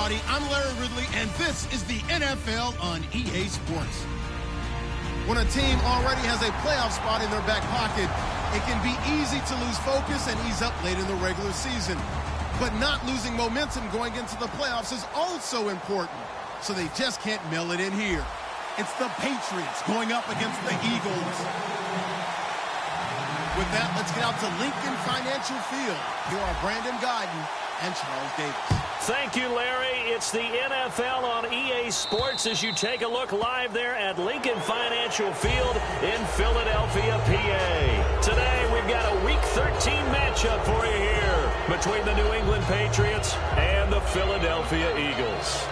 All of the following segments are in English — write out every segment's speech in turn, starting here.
everybody. I'm Larry Ridley, and this is the NFL on EA Sports. When a team already has a playoff spot in their back pocket, it can be easy to lose focus and ease up late in the regular season. But not losing momentum going into the playoffs is also important, so they just can't mail it in here. It's the Patriots going up against the Eagles. With that, let's get out to Lincoln Financial Field. Here are Brandon Guyton and Charles Davis. Thank you, Larry. It's the NFL on EA Sports as you take a look live there at Lincoln Financial Field in Philadelphia, PA. Today, we've got a Week 13 matchup for you here between the New England Patriots and the Philadelphia Eagles.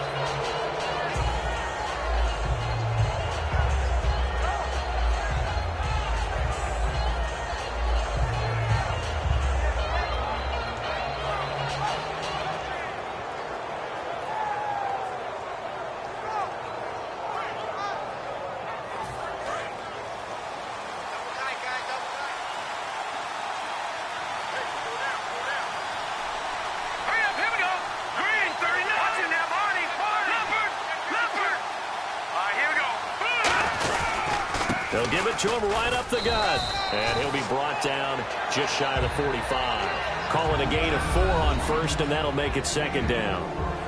They'll give it to him right up the gut. And he'll be brought down just shy of the 45. Calling a gain of 4 on first, and that'll make it second down.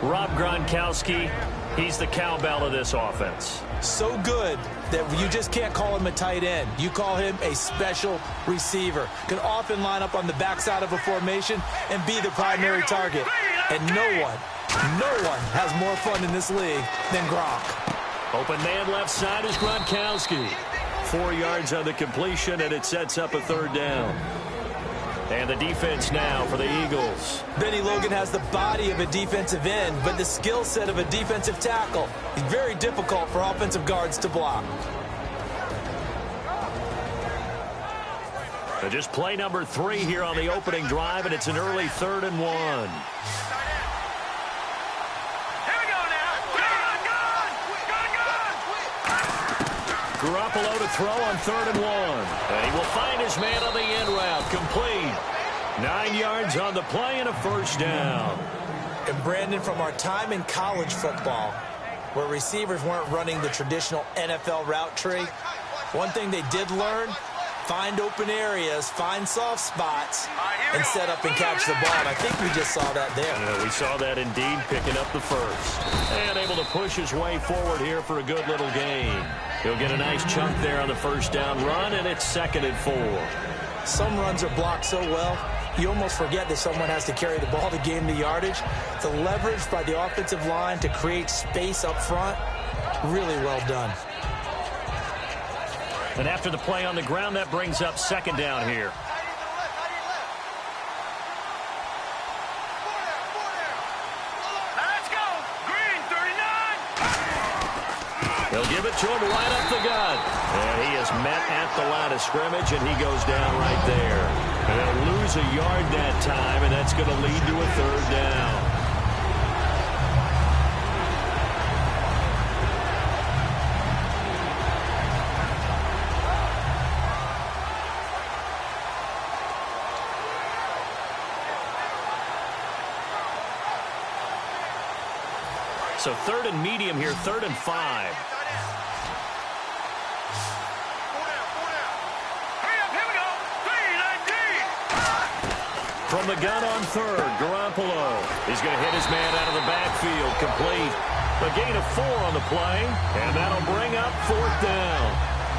Rob Gronkowski, he's the cowbell of this offense. So good that you just can't call him a tight end. You call him a special receiver. Can often line up on the backside of a formation and be the primary target. And no one has more fun in this league than Gronk. Open man left side is Gronkowski. 4 yards on the completion, and it sets up a third down. And the defense now for the Eagles. Benny Logan has the body of a defensive end, but the skill set of a defensive tackle. It's very difficult for offensive guards to block. Just play number 3 here on the opening drive, and it's an early 3rd and 1. Garoppolo to throw on 3rd and 1. And he will find his man on the end route. Complete. 9 yards on the play and a first down. And Brandon, from our time in college football, where receivers weren't running the traditional NFL route tree, one thing they did learn, find open areas, find soft spots, and set up and catch the ball. And I think we just saw that there. Yeah, we saw that indeed, picking up the first. And able to push his way forward here for a good little gain. He'll get a nice chunk there on the first down run, and it's 2nd and 4. Some runs are blocked so well, you almost forget that someone has to carry the ball to gain the yardage. The leverage by the offensive line to create space up front, really well done. And after the play on the ground, that brings up 2nd down here. They'll give it to him right up the gut. And he is met at the line of scrimmage, and he goes down right there. And they'll lose a yard that time, and that's going to lead to a 3rd down. So 3rd and medium here, 3rd and 5. From the gun on 3rd, Garoppolo. He's going to hit his man out of the backfield, complete. A gain of 4 on the play, and that'll bring up 4th down.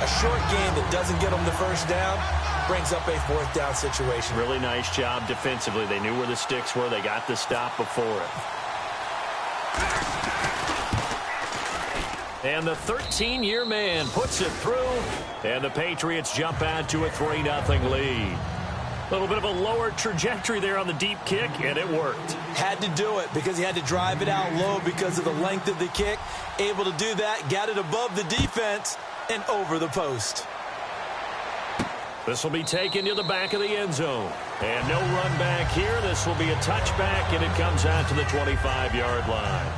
A short gain that doesn't get them the first down brings up a 4th down situation. Really nice job defensively. They knew where the sticks were. They got the stop before it. And the 13-year man puts it through, and the Patriots jump out to a 3-0 lead. A little bit of a lower trajectory there on the deep kick, and it worked. Had to do it because he had to drive it out low because of the length of the kick. Able to do that, got it above the defense and over the post. This will be taken to the back of the end zone. And no run back here. This will be a touchback, and it comes out to the 25-yard line.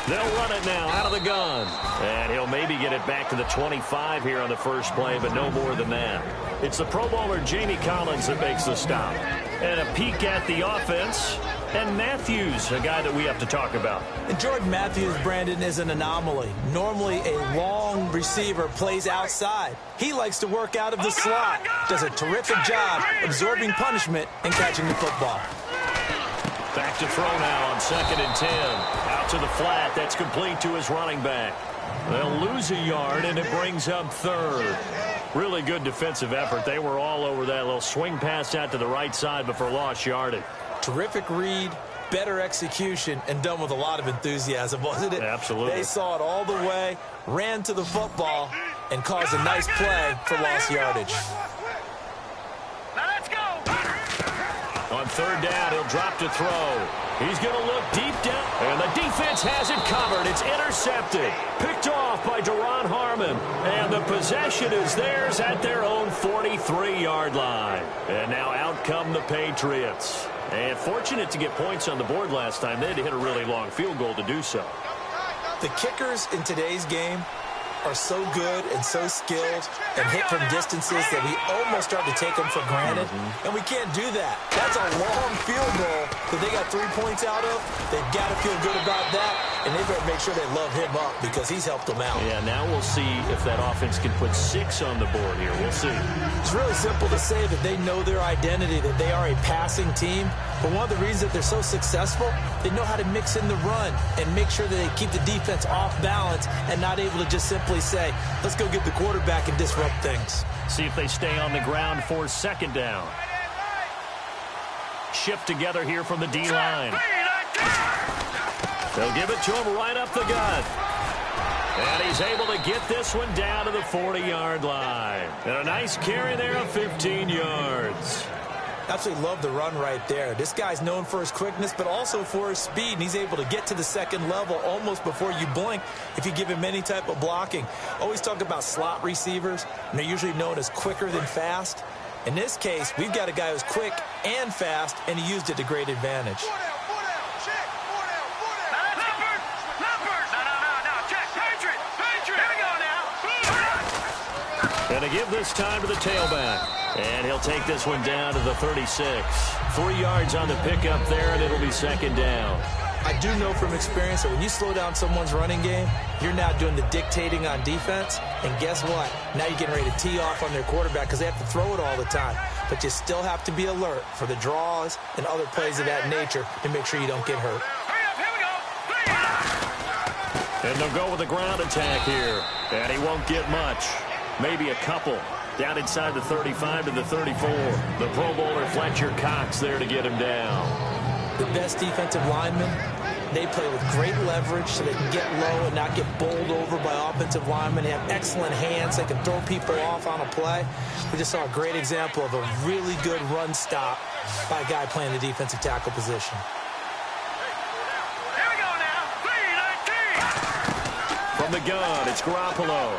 They'll run it now. now out of the gun. And he'll maybe get it back to the 25 here on the first play, but no more than that. It's the Pro Bowler Jamie Collins that makes the stop. And a peek at the offense. And Matthews, a guy that we have to talk about. And Jordan Matthews, Brandon, is an anomaly. Normally, a long receiver plays outside. He likes to work out of the slot. Does a terrific job absorbing punishment and catching the football. Back to throw now on 2nd and 10. Out to the flat. That's complete to his running back. They'll lose a yard, and it brings up 3rd. Really good defensive effort. They were all over that little swing pass out to the right side before lost yardage. Terrific read, better execution, and done with a lot of enthusiasm, wasn't it? Absolutely. They saw it all the way, ran to the football, and caused a nice play for lost yardage. Now let's go. On 3rd down, he'll drop to throw. He's going to look deep down, and the defense has it covered. It's intercepted. Picked off by Deron Harmon, and the possession is theirs at their own 43-yard line. And now out come the Patriots. And fortunate to get points on the board last time. They had to hit a really long field goal to do so. The kickers in today's game are so good and so skilled and hit from distances that we almost start to take them for granted, and we can't do that. That's a long field goal that they got 3 points out of. They've got to feel good about that, and they better make sure they love him up because he's helped them out. Yeah, now we'll see if that offense can put 6 on the board here. We'll see. It's really simple to say that they know their identity, that they are a passing team, but one of the reasons that they're so successful, they know how to mix in the run and make sure that they keep the defense off balance and not able to just simply say, let's go get the quarterback and disrupt things. See if they stay on the ground for 2nd down. Shift together here from the D-line. They'll give it to him right up the gut. And he's able to get this one down to the 40-yard line. And a nice carry there of 15 yards. Absolutely love the run right there. This guy's known for his quickness, but also for his speed, and he's able to get to the 2nd level almost before you blink if you give him any type of blocking. Always talk about slot receivers, and they're usually known as quicker than fast. In this case, we've got a guy who's quick and fast, and he used it to great advantage. And to give this time to the tailback. And he'll take this one down to the 36. 3 yards on the pickup there, and it'll be 2nd down. I do know from experience that when you slow down someone's running game, you're now doing the dictating on defense. And guess what? Now you're getting ready to tee off on their quarterback because they have to throw it all the time. But you still have to be alert for the draws and other plays of that nature to make sure you don't get hurt. And they'll go with a ground attack here. And he won't get much. Maybe a couple. Down inside the 35 to the 34. The Pro Bowler Fletcher Cox there to get him down. The best defensive linemen, they play with great leverage so they can get low and not get bowled over by offensive linemen. They have excellent hands. They can throw people off on a play. We just saw a great example of a really good run stop by a guy playing the defensive tackle position. Here we go now. 3-19. From the gun, it's Garoppolo.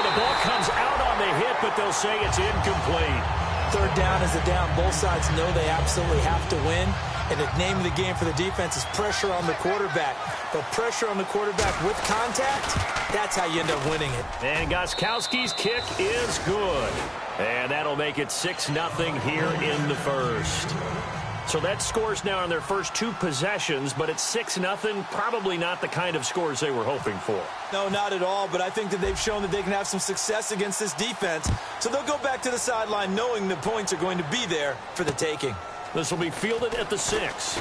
The ball comes out on the hit, but they'll say it's incomplete. 3rd down is a down. Both sides know they absolutely have to win. And the name of the game for the defense is pressure on the quarterback. But pressure on the quarterback with contact, that's how you end up winning it. And Gostkowski's kick is good. And that'll make it 6-0 here in the first. So that scores now on their first 2 possessions, but it's 6-0. Probably not the kind of scores they were hoping for. No, not at all, but I think that they've shown that they can have some success against this defense. So they'll go back to the sideline knowing the points are going to be there for the taking. This will be fielded at the 6.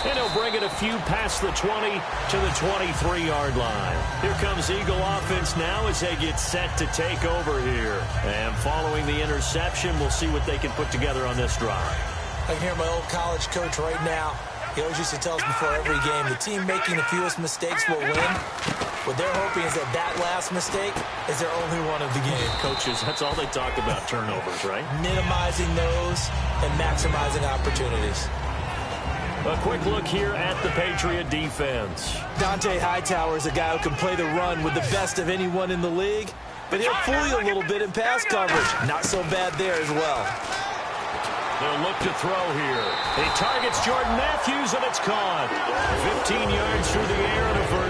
And he'll bring it a few past the 20 to the 23-yard line. Here comes Eagle offense now as they get set to take over here. And following the interception, we'll see what they can put together on this drive. I can hear my old college coach right now. He always used to tell us before every game, the team making the fewest mistakes will win. What they're hoping is that that last mistake is their only one of the game. Coaches, that's all they talk about, turnovers, right? Minimizing those and maximizing opportunities. A quick look here at the Patriot defense. Dante Hightower is a guy who can play the run with the best of anyone in the league, but he'll fool you a little bit in pass coverage. Not so bad there as well. They'll look to throw here. He targets Jordan Matthews, and it's caught. 15 yards through the air and a first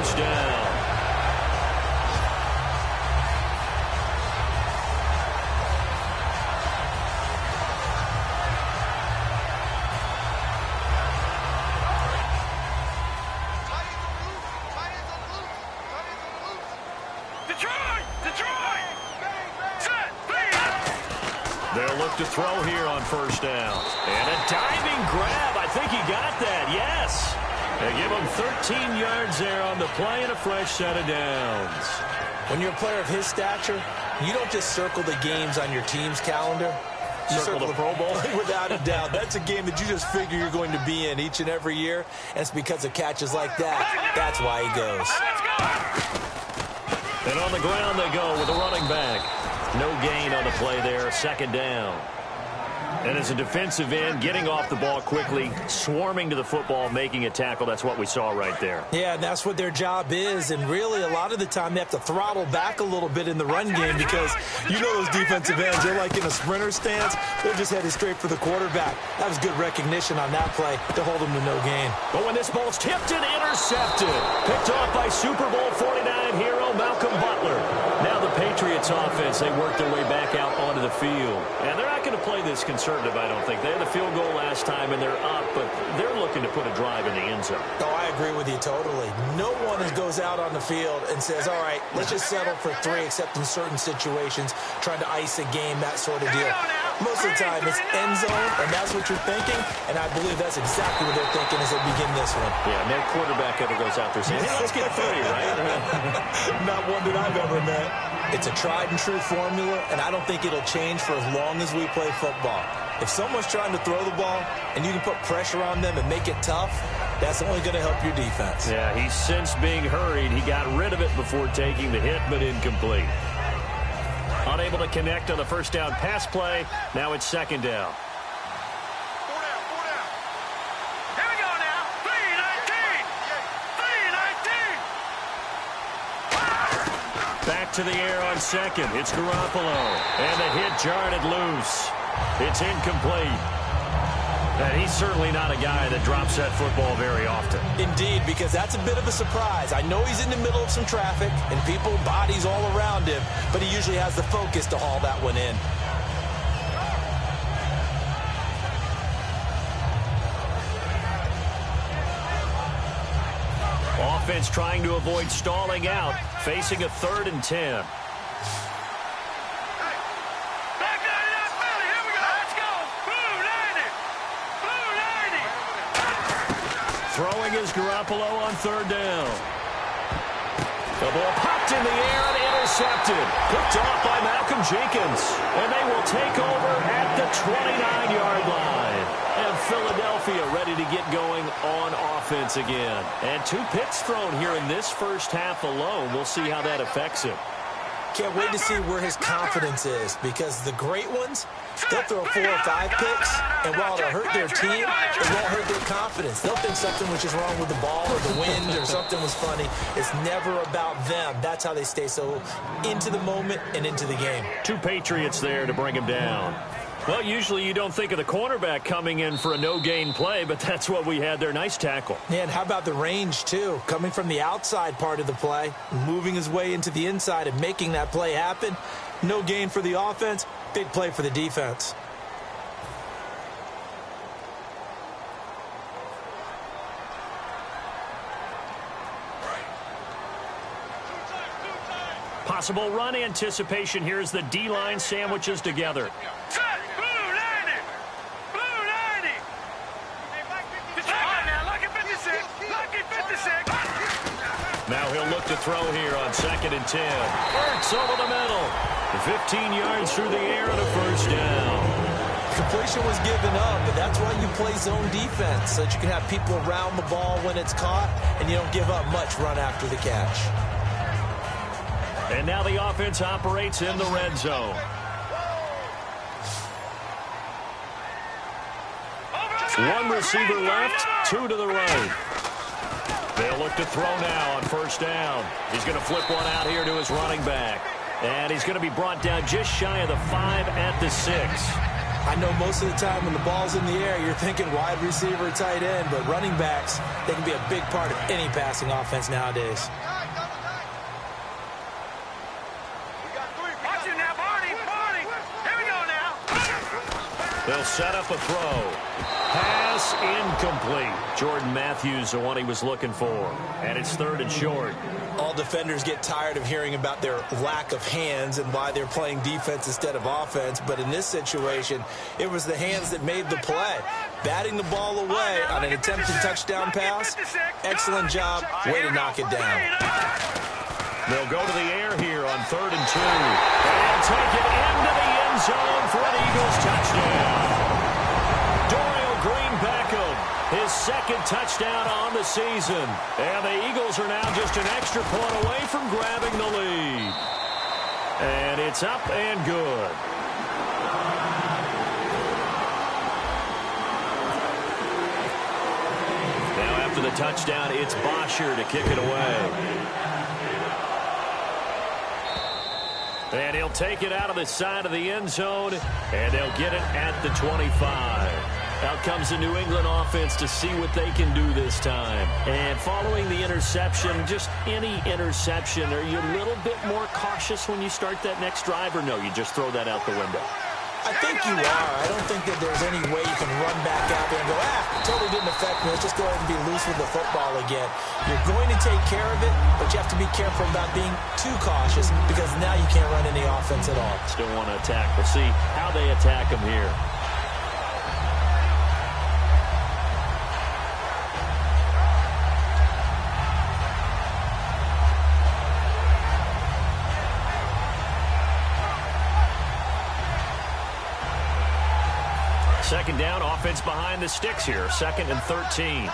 They'll look to throw here on first down. And a diving grab. I think he got that. Yes. They give him 13 yards there on the play and a fresh set of downs. When you're a player of his stature, you don't just circle the games on your team's calendar. You circle the Pro Bowl. Without a doubt. That's a game that you just figure you're going to be in each and every year. And it's because of catches like that. That's why he goes. And on the ground they go with a running back. No gain on the play there. Second down. And as a defensive end, getting off the ball quickly, swarming to the football, making a tackle. That's what we saw right there. Yeah, and that's what their job is. And really, a lot of the time, they have to throttle back a little bit in the run game because you know those defensive ends, they're like in a sprinter stance. They're just headed straight for the quarterback. That was good recognition on that play to hold them to no gain. But when this ball's tipped and intercepted, picked off by Super Bowl 49 hero Malcolm Butler. Now the Patriots offense, they work their way back out onto the field. And they're not going to play this conservative, I don't think. They had a field goal last time, and they're up, but they're looking to put a drive in the end zone. Oh, I agree with you totally. No one goes out on the field and says, all right, let's just settle for 3, except in certain situations, trying to ice a game, that sort of deal. Most of the time, it's end zone, and that's what you're thinking, and I believe that's exactly what they're thinking as they begin this one. Yeah, no quarterback ever goes out there saying, hey, let's get 3, right? Not one that I've ever met. It's a tried-and-true formula, and I don't think it'll change for as long as we play football. If someone's trying to throw the ball and you can put pressure on them and make it tough, that's only going to help your defense. Yeah, he's since being hurried. He got rid of it before taking the hit, but incomplete. Unable to connect on the first down pass play. Now it's second down. Here we go now. 3-19. Back to the air on second. It's Garoppolo. And the hit jarred loose. It's incomplete. And he's certainly not a guy that drops that football very often. Indeed, because that's a bit of a surprise. I know he's in the middle of some traffic and people, bodies all around him, but he usually has the focus to haul that one in. Offense trying to avoid stalling out, facing a 3rd and 10. Throwing is Garoppolo on 3rd down. The ball popped in the air and intercepted. Picked off by Malcolm Jenkins. And they will take over at the 29-yard line. And Philadelphia ready to get going on offense again. And 2 picks thrown here in this first half alone. We'll see how that affects him. Can't wait to see where his confidence is, because the great ones, they'll throw 4 or 5 picks, and while it'll hurt their team, it won't hurt their confidence. They'll think something was just wrong with the ball or the wind or something was funny. It's never about them. That's how they stay so into the moment and into the game. 2 Patriots there to bring him down. Well, usually you don't think of the cornerback coming in for a no-gain play, but that's what we had there. Nice tackle. Yeah, and how about the range, too? Coming from the outside part of the play, moving his way into the inside and making that play happen. No gain for the offense, big play for the defense. Possible run anticipation here as the D-line sandwiches together. Now he'll look to throw here on 2nd and 10. Hurts over the middle. 15 yards through the air and a first down. Completion was given up, but that's why you play zone defense, so that you can have people around the ball when it's caught, and you don't give up much run after the catch. And now the offense operates in the red zone. One receiver left, 2 to the right. They'll look to throw now on first down. He's going to flip one out here to his running back. And he's going to be brought down just shy of the 5 at the 6. I know most of the time when the ball's in the air, you're thinking wide receiver, tight end, but running backs, they can be a big part of any passing offense nowadays. They'll set up a throw. Pass incomplete. Jordan Matthews, the one he was looking for. And it's 3rd and short. All defenders get tired of hearing about their lack of hands and why they're playing defense instead of offense. But in this situation, it was the hands that made the play. Batting the ball away on an attempted touchdown pass. Excellent job. Way to knock it down. They'll go to the air here on 3rd and 2. And take it into the end zone for an Eagles touchdown. Dorial Green Beckham, his 2nd touchdown on the season. And the Eagles are now just an extra point away from grabbing the lead. And it's up and good. Now after the touchdown, it's Bosher to kick it away. And he'll take it out of the side of the end zone, and they'll get it at the 25. Out comes the New England offense to see what they can do this time. And following the interception, just any interception, are you a little bit more cautious when you start that next drive, or no, you just throw that out the window? I think you are. I don't think that there's any way you can run back out there and go, it totally didn't affect me. Let's just go ahead and be loose with the football again. You're going to take care of it, but you have to be careful about being too cautious because now you can't run any offense at all. Still want to attack. We'll see how they attack them here. Second down, offense behind the sticks here. 2nd and 13. All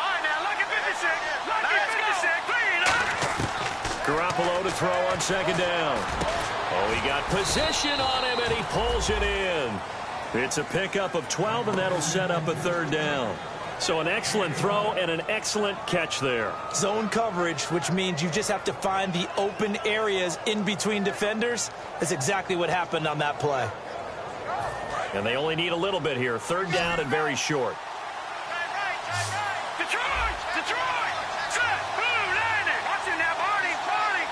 right, now, look at 56. Look at 56. Clean up. Garoppolo to throw on 2nd down. Oh, he got position on him, and he pulls it in. It's a pickup of 12, and that'll set up a 3rd down. So an excellent throw and an excellent catch there. Zone coverage, which means you just have to find the open areas in between defenders. That's exactly what happened on that play. And they only need a little bit here. 3rd down and very short. Detroit! Detroit! Set! Boom! Landing! Watch him now, Barney! Barney!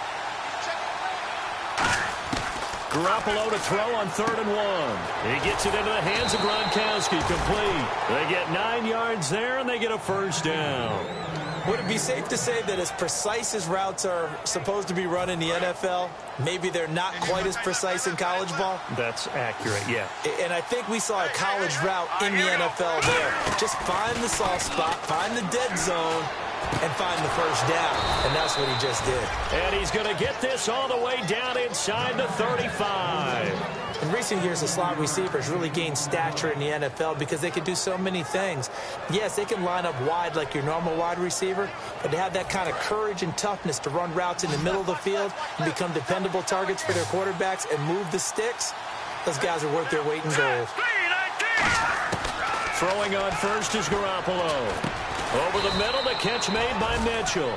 Garoppolo to throw on 3rd and 1. He gets it into the hands of Gronkowski. Complete. They get 9 yards there, and they get a 1st down. Would it be safe to say that as precise as routes are supposed to be run in the NFL, maybe they're not quite as precise in college ball? That's accurate, yeah. And I think we saw a college route in the NFL there. Just find the soft spot, find the dead zone, and find the 1st down. And that's what he just did. And he's going to get this all the way down inside the 35. In recent years, the slot receivers really gained stature in the NFL because they can do so many things. Yes, they can line up wide like your normal wide receiver, but to have that kind of courage and toughness to run routes in the middle of the field and become dependable targets for their quarterbacks and move the sticks, those guys are worth their weight in gold. Throwing on first is Garoppolo. Over the middle, the catch made by Mitchell.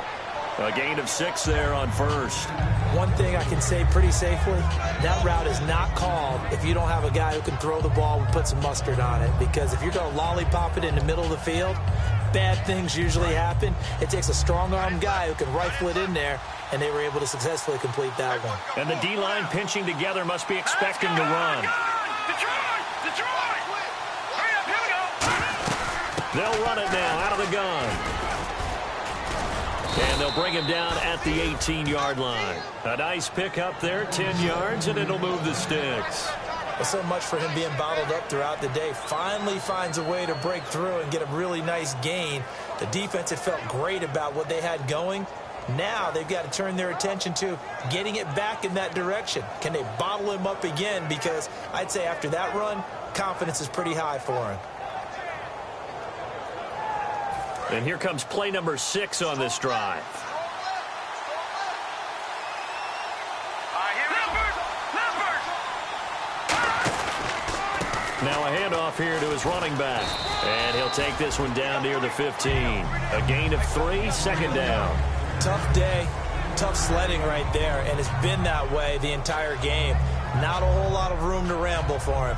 A gain of 6 there on first. One thing I can say pretty safely, that route is not called if you don't have a guy who can throw the ball and put some mustard on it. Because if you're going to lollipop it in the middle of the field, bad things usually happen. It takes a strong-arm guy who can rifle it in there, and they were able to successfully complete that one. And the D-line pinching together must be expecting to run. Detroit! Detroit! Hurry up, here we go! They'll run it now out of the gun. And they'll bring him down at the 18-yard line. A nice pickup there, 10 yards, and it'll move the sticks. Well, so much for him being bottled up throughout the day. Finally finds a way to break through and get a really nice gain. The defense had felt great about what they had going. Now they've got to turn their attention to getting it back in that direction. Can they bottle him up again? Because I'd say after that run, confidence is pretty high for him. And here comes play number 6 on this drive. Now a handoff here to his running back. And he'll take this one down near the 15. A gain of 3, 2nd down. Tough day, tough sledding right there, and it's been that way the entire game. Not a whole lot of room to ramble for him.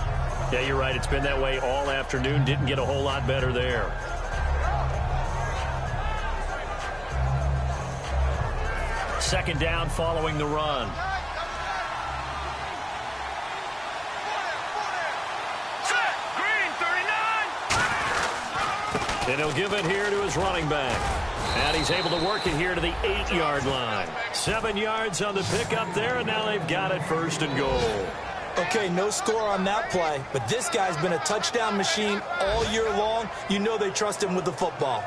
Yeah, you're right. It's been that way all afternoon. Didn't get a whole lot better there. Second down following the run. And he'll give it here to his running back. And he's able to work it here to the 8-yard line. 7 yards on the pickup there, and now they've got it 1st and goal. Okay, no score on that play, but this guy's been a touchdown machine all year long. You know they trust him with the football.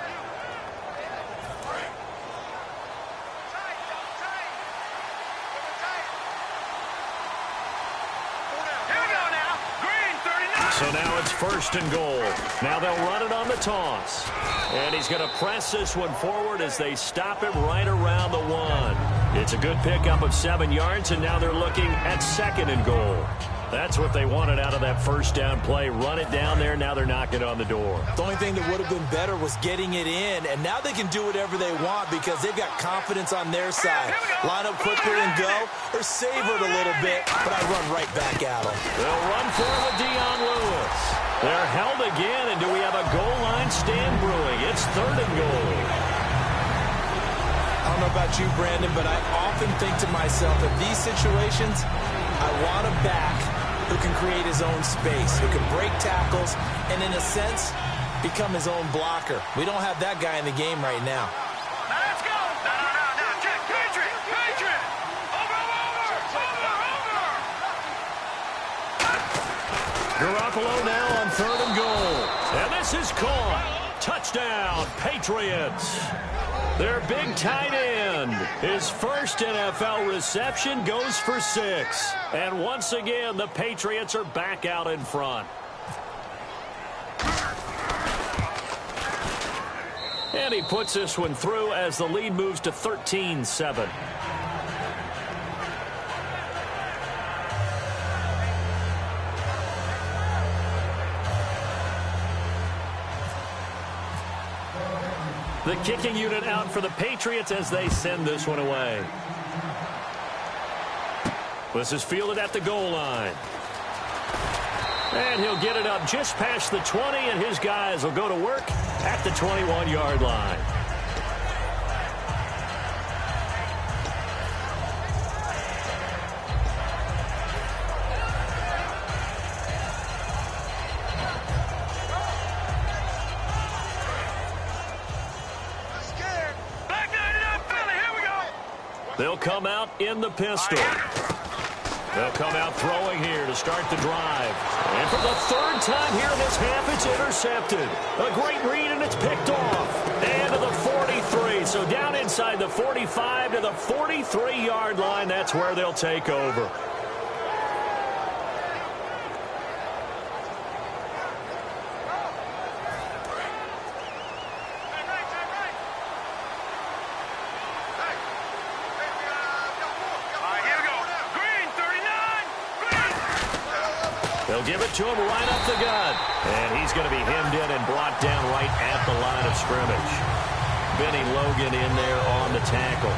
So now it's 1st and goal. Now they'll run it on the toss. And he's going to press this one forward as they stop him right around the 1. It's a good pickup of 7 yards, and now they're looking at 2nd and goal. That's what they wanted out of that 1st down play. Run it down there. Now they're knocking on the door. The only thing that would have been better was getting it in, and now they can do whatever they want because they've got confidence on their side. Line up quickly and go, or savor it a little bit, but I run right back at them. They'll run for it with Dion Lewis. They're held again, and do we have a goal line stand brewing? It's 3rd and goal. I don't know about you, Brandon, but I often think to myself, in these situations, I want a back who can create his own space, who can break tackles, and in a sense, become his own blocker. We don't have that guy in the game right now. Now let's go. No. Check. Patriot. Over. Garoppolo now on 3rd and goal. And this is caught. Touchdown, Patriots. Their big tight end. His first NFL reception goes for 6. And once again, the Patriots are back out in front. And he puts this one through as the lead moves to 13-7. The kicking unit out for the Patriots as they send this one away. This is fielded at the goal line. And he'll get it up just past the 20, and his guys will go to work at the 21-yard line. They'll come out in the pistol. They'll come out throwing here to start the drive. And for the 3rd time here in this half, it's intercepted. A great read, and it's picked off. And to the 43. So down inside the 45 to the 43-yard line. That's where they'll take over. They'll give it to him right up the gut. And he's going to be hemmed in and brought down right at the line of scrimmage. Benny Logan in there on the tackle.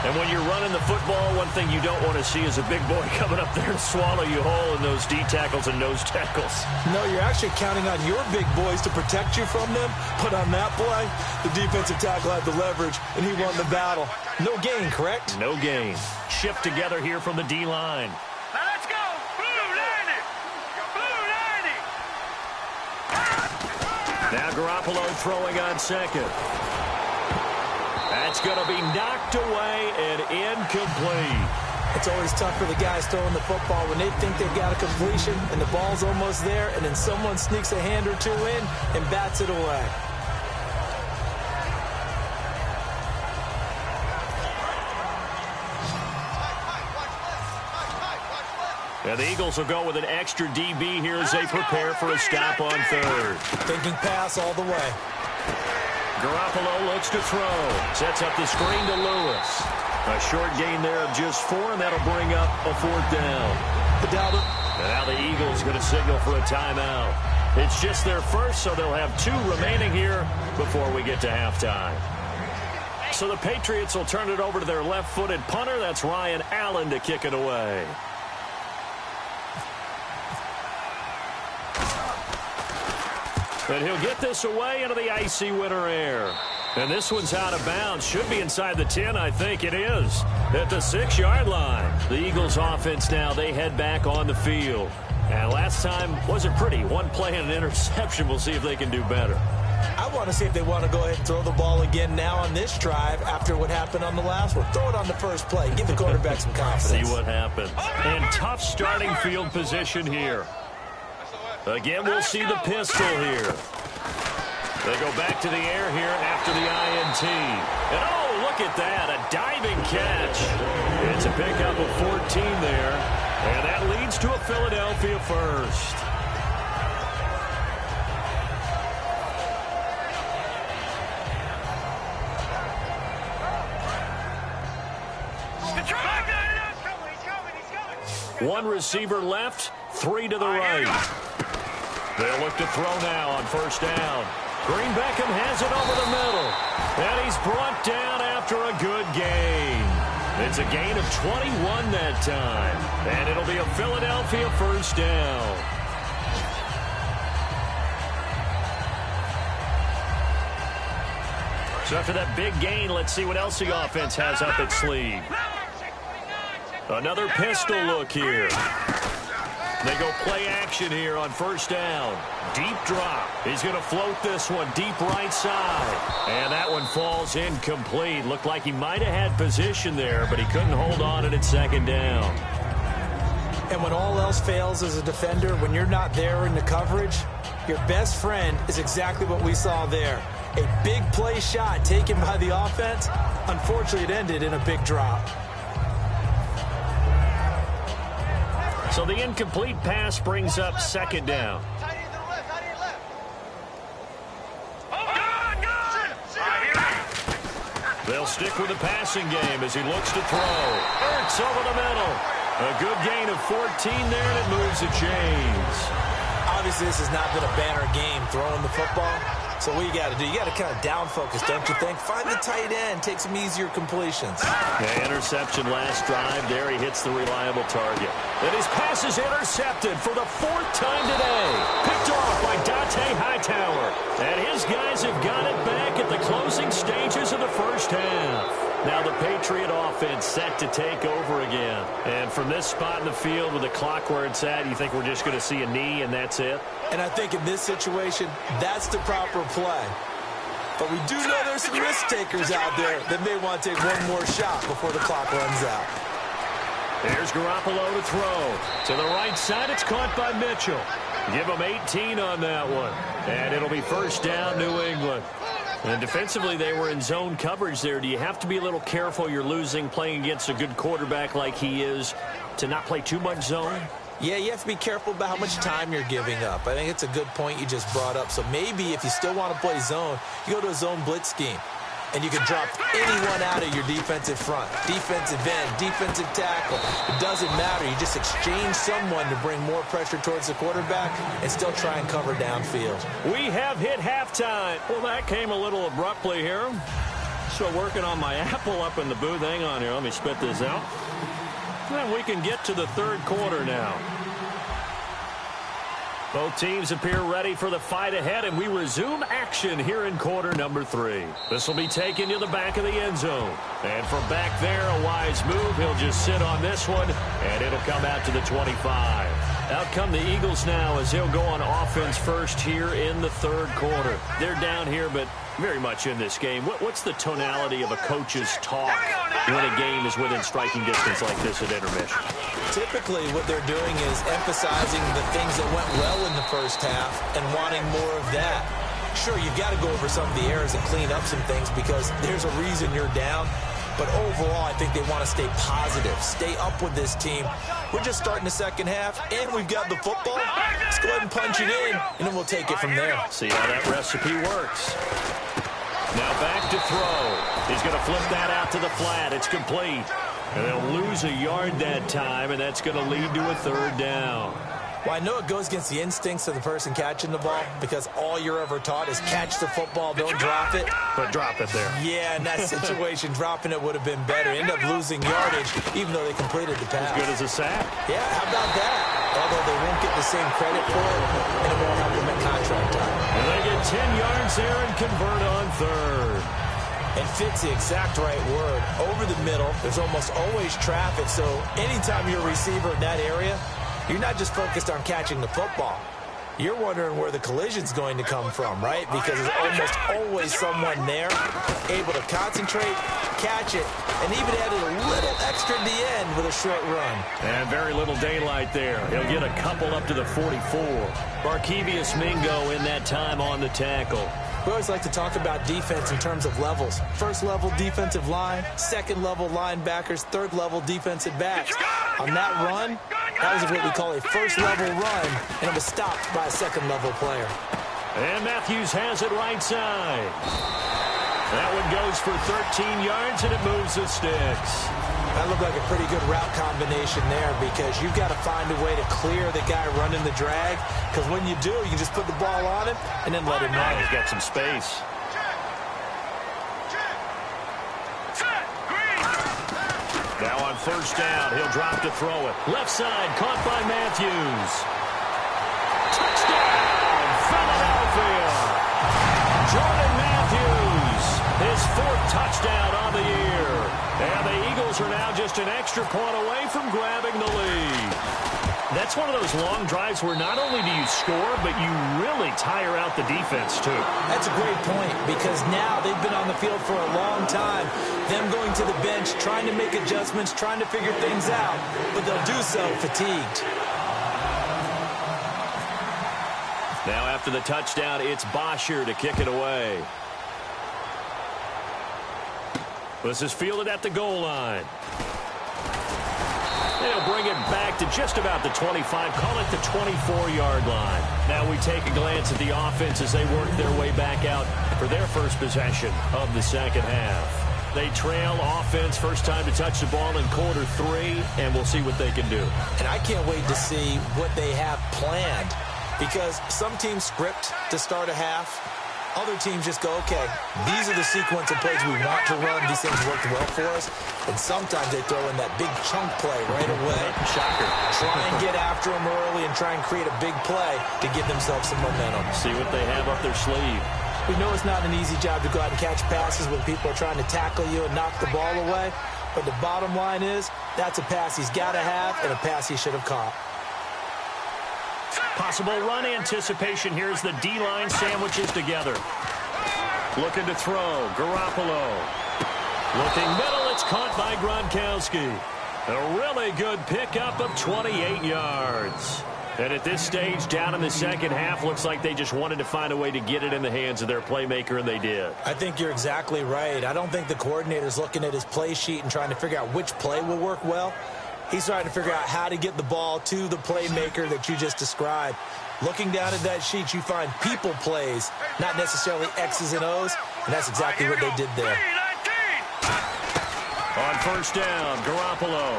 And when you're running the football, one thing you don't want to see is a big boy coming up there and swallow you whole in those D tackles and nose tackles. No, you're actually counting on your big boys to protect you from them. But on that play, the defensive tackle had the leverage, and he won the battle. No gain, correct? No gain. Shift together here from the D-line. Now Garoppolo throwing on 2nd. That's going to be knocked away and incomplete. It's always tough for the guys throwing the football when they think they've got a completion and the ball's almost there, and then someone sneaks a hand or two in and bats it away. And the Eagles will go with an extra DB here as they prepare for a stop on 3rd. Thinking pass all the way. Garoppolo looks to throw. Sets up the screen to Lewis. A short gain there of just 4, and that'll bring up a 4th down. And now the Eagles going to signal for a timeout. It's just their first, so they'll have 2 remaining here before we get to halftime. So the Patriots will turn it over to their left-footed punter. That's Ryan Allen to kick it away. And he'll get this away into the icy winter air. And this one's out of bounds. Should be inside the 10, I think it is. At the 6-yard line. The Eagles offense now, they head back on the field. And last time wasn't pretty. One play and an interception. We'll see if they can do better. I want to see if they want to go ahead and throw the ball again now on this drive after what happened on the last one. Throw it on the first play. Give the quarterback some confidence. See what happens. And tough starting field position here. Again, we'll see the pistol here. They go back to the air here after the INT. And, oh, look at that, a diving catch. It's a pickup of 14 there, and that leads to a Philadelphia first. One receiver left, 3 to the right. They'll look to throw now on first down. Green Beckham has it over the middle. And he's brought down after a good gain. It's a gain of 21 that time. And it'll be a Philadelphia first down. So after that big gain, let's see what else the offense has up its sleeve. Another pistol look here. They go play action here on first down. Deep drop. He's going to float this one deep right side. And that one falls incomplete. Looked like he might have had position there, but he couldn't hold on at second down. And when all else fails as a defender, when you're not there in the coverage, your best friend is exactly what we saw there. A big play shot taken by the offense. Unfortunately, it ended in a big drop. So the incomplete pass brings up second down. They'll stick with the passing game as he looks to throw. Ertz over the middle. A good gain of 14 there, and it moves the chains. Obviously, this has not been a banner game throwing the football. So what you got to do, you got to kind of down focus, don't you think? Find the tight end, take some easier completions. The interception last drive there. He hits the reliable target. And his pass is intercepted for the 4th time today. Picked off by Dante Hightower. And his guys have got it back at the closing stages of the first half. Now the Patriot offense set to take over again. And from this spot in the field with the clock where it's at, you think we're just going to see a knee and that's it? And I think in this situation, that's the proper play. But we do know there's some risk takers out there that may want to take one more shot before the clock runs out. There's Garoppolo to throw. To the right side, it's caught by Mitchell. Give him 18 on that one. And it'll be first down, New England. And defensively, they were in zone coverage there. Do you have to be a little careful? You're losing playing against a good quarterback like he is to not play too much zone? Yeah, you have to be careful about how much time you're giving up. I think it's a good point you just brought up. So maybe if you still want to play zone, you go to a zone blitz scheme. And you can drop anyone out of your defensive front. Defensive end, defensive tackle. It doesn't matter. You just exchange someone to bring more pressure towards the quarterback and still try and cover downfield. We have hit halftime. Well, that came a little abruptly here. Still working on my apple up in the booth. Hang on here. Let me spit this out. And we can get to the third quarter now. Both teams appear ready for the fight ahead, and we resume action here in quarter number 3. This will be taken to the back of the end zone. And from back there, a wise move. He'll just sit on this one, and it'll come out to the 25. Out come the Eagles now as they'll go on offense first here in the third quarter. They're down here, but very much in this game. What's the tonality of a coach's talk when a game is within striking distance like this at intermission? Typically, what they're doing is emphasizing the things that went well in the first half and wanting more of that. Sure, you've got to go over some of the errors and clean up some things because there's a reason you're down. But overall, I think they want to stay positive, stay up with this team. We're just starting the second half, and we've got the football. Let's go ahead and punch it in, and then we'll take it from there. See how that recipe works. Now back to throw. He's going to flip that out to the flat. It's complete. And they'll lose a yard that time, and that's going to lead to a third down. Well, I know it goes against the instincts of the person catching the ball because all you're ever taught is catch the football, don't drop it. But drop it there. Yeah, in that situation, dropping it would have been better. End up losing yardage, even though they completed the pass. As good as a sack. Yeah, how about that? Although they won't get the same credit for it, and it won't help them at contract time. And they get 10 yards there and convert on third. And fits the exact right word. Over the middle, there's almost always traffic, so anytime you're a receiver in that area, you're not just focused on catching the football. you're wondering where the collision's going to come from, right? Because there's almost always someone there able to concentrate, catch it, and even added a little extra at the end with a short run. And very little daylight there. He'll get a couple up to the 44. Barkevius Mingo in that time on the tackle. We always like to talk about defense in terms of levels. First level defensive line, second level linebackers, third level defensive backs. On that run, that was what we call a first level run, and it was stopped by a second level player. And Matthews has it right side. That one goes for 13 yards, and it moves the sticks. That looked like a pretty good route combination there because you've got to find a way to clear the guy running the drag, because when you do, you can just put the ball on him and then let him run. He's got some space. Now on first down, he'll drop to throw it. Left side, caught by Matthews. Touchdown, Philadelphia. Jordan Matthews, his fourth touchdown on the year. And the Eagles are now just an extra point away from grabbing the lead. That's one of those long drives where not only do you score, but you really tire out the defense, too. That's a great point, because now they've been on the field for a long time. Them going to the bench, trying to make adjustments, trying to figure things out, but they'll do so fatigued. Now after the touchdown, it's Bosher to kick it away. This is fielded at the goal line. They'll bring it back to just about the 25, call it the 24-yard line. Now we take a glance at the offense as they work their way back out for their first possession of the second half. They trail offense, first time to touch the ball in quarter 3, and we'll see what they can do. And I can't wait to see what they have planned, because some teams script to start a half. Other teams just go, okay, these are the sequence of plays we want to run. These things worked well for us. And sometimes they throw in that big chunk play right away. Shocker. Try and get after them early and try and create a big play to give themselves some momentum. See what they have up their sleeve. We know it's not an easy job to go out and catch passes when people are trying to tackle you and knock the ball away. But the bottom line is, that's a pass he's got to have and a pass he should have caught. Possible run anticipation. Here's the D-line sandwiches together. Looking to throw. Garoppolo. Looking middle. It's caught by Gronkowski. A really good pickup of 28 yards. And at this stage, down in the second half, looks like they just wanted to find a way to get it in the hands of their playmaker, and they did. I think you're exactly right. I don't think the coordinator's looking at his play sheet and trying to figure out which play will work well. He's trying to figure out how to get the ball to the playmaker that you just described. Looking down at that sheet, you find people plays, not necessarily X's and O's, and that's exactly what they did there. On first down, Garoppolo.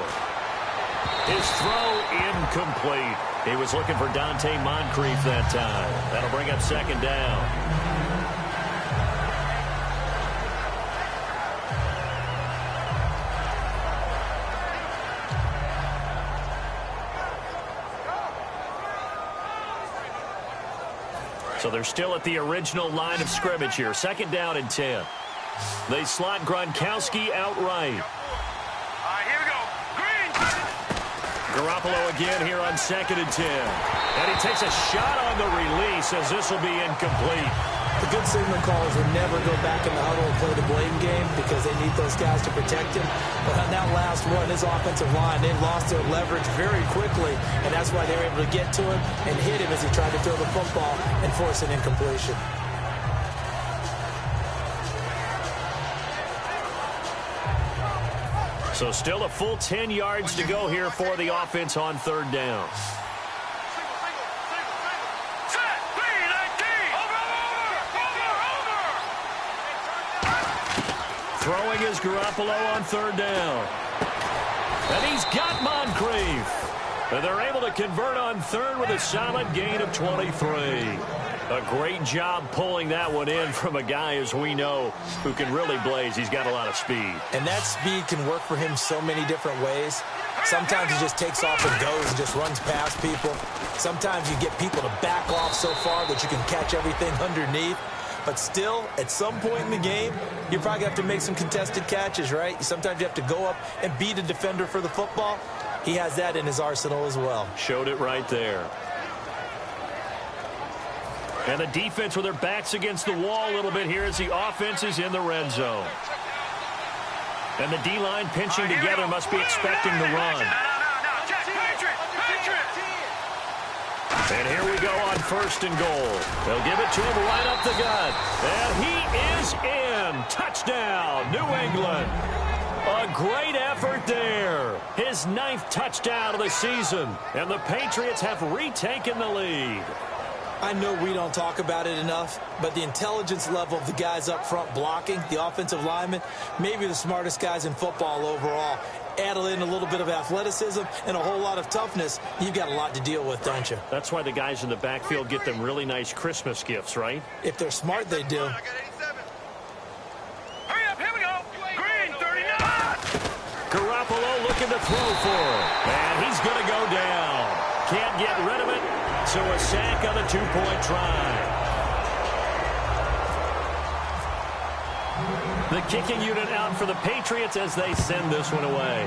His throw incomplete. He was looking for Dante Moncrief that time. That'll bring up second down. So they're still at the original line of scrimmage here. Second down and 10. They slot Gronkowski outright. Here we go. Green. Garoppolo again here on second and 10. And he takes a shot on the release as this will be incomplete. The good signal callers will never go back in the huddle and play the blame game because they need those guys to protect him. But on that last run, his offensive line, they lost their leverage very quickly, and that's why they were able to get to him and hit him as he tried to throw the football and force an incompletion. So still a full 10 yards to go here for the offense on third down. Throwing is Garoppolo on third down. And he's got Moncrief. And they're able to convert on third with a solid gain of 23. A great job pulling that one in from a guy, as we know, who can really blaze. He's got a lot of speed. And that speed can work for him so many different ways. Sometimes he just takes off and goes and just runs past people. Sometimes you get people to back off so far that you can catch everything underneath. But still, at some point in the game, you're probably going to have to make some contested catches, right? Sometimes you have to go up and beat a defender for the football. He has that in his arsenal as well. Showed it right there. And the defense with their backs against the wall a little bit here as the offense is in the red zone. And the D-line pinching together must be expecting the run. And here we go on 1st and goal. They'll give it to him right up the gut. And he is in. Touchdown, New England. A great effort there. His 9th touchdown of the season. And the Patriots have retaken the lead. I know we don't talk about it enough, but the intelligence level of the guys up front blocking, the offensive linemen, maybe the smartest guys in football overall. Add in a little bit of athleticism and a whole lot of toughness, you've got a lot to deal with, don't you? That's why the guys in the backfield get them really nice Christmas gifts, right? If they're smart, they do. Hurry up, here we go. Green, 39. Garoppolo looking to throw for him. And he's going to go down. Can't get rid of it. So a sack on the 2-point try. The kicking unit out for the Patriots as they send this one away.